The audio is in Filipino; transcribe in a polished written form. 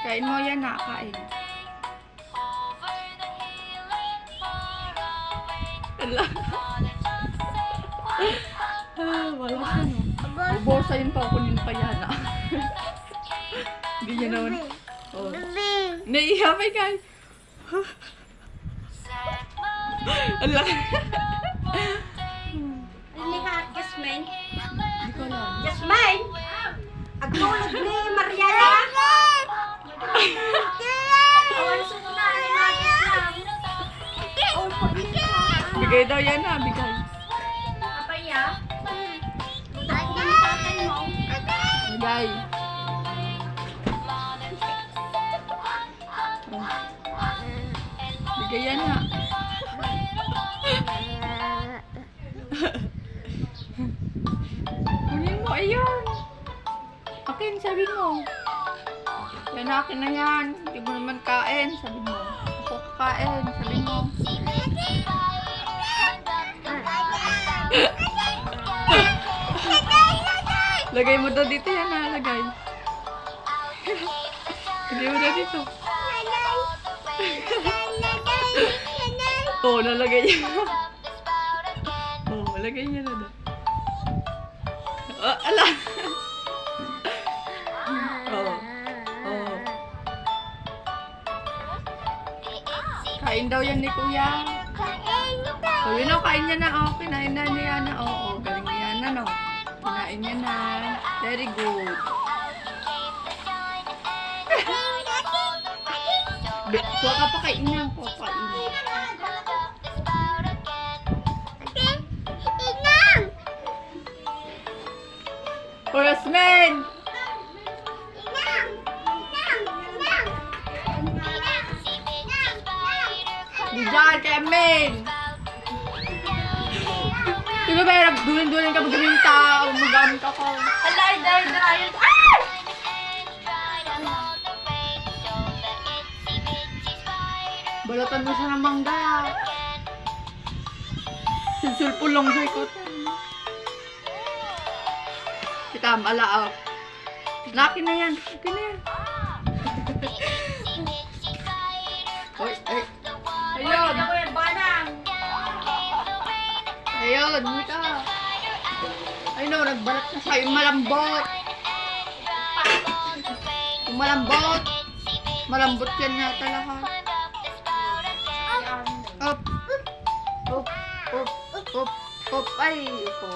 Kain mo yan na, kain. Ala. Wala ka no. Ubosa yun pa, kunin pa yan ah. Hindi niya naman. Oh. Naiiya pa guys. Ala. Ini ka, Jasmine. Hindi ko alam. Jasmine! Agtulog ni Mariana! Awan sumunaan ni natin lang. Opo, dito. Bigay daw yan na, bigay. Apa ya? Dahil din sa akin mo. Bigay. Bigay yan na. Kunin mo, ayun. Akin, sabi mo. Yan, akin na yan. Hindi mo naman kain, sabi mo. Ako kakain, sabi mo. Lagay mo daw dito yan, ha? Lagay. Lagay mo daw dito. Oo, nalagay niya. Oo, lagay niya na daw. Ah, ala! Oo. Oo. Kain daw yan ni Kuya. So, yun o, kain niya na. Oh, kinain na niya na. Oo, galing niya na, no? Kinain niya na. Very good. Kuha ka pa kay Inang. Kuha pa Inang. Oh, Yasmin! Diyan, kay Amin! Sige ba, dulin-dulin ka magaminta. Umagamit ako. Alay, dahil dahil. Ah! Balatan mo siya ng mangga. Silsulpulong sa ikot. Kita, malaak. Laki na yan. Laki na yan. Oy, ay. Ayun. Ako yung banang. Ayun, mita. Ay no, nagbalat na siya. Yung malambot. Yung malambot. Malambot yan yata lahat. Up. Up. Up. Up. Up. Ay, po.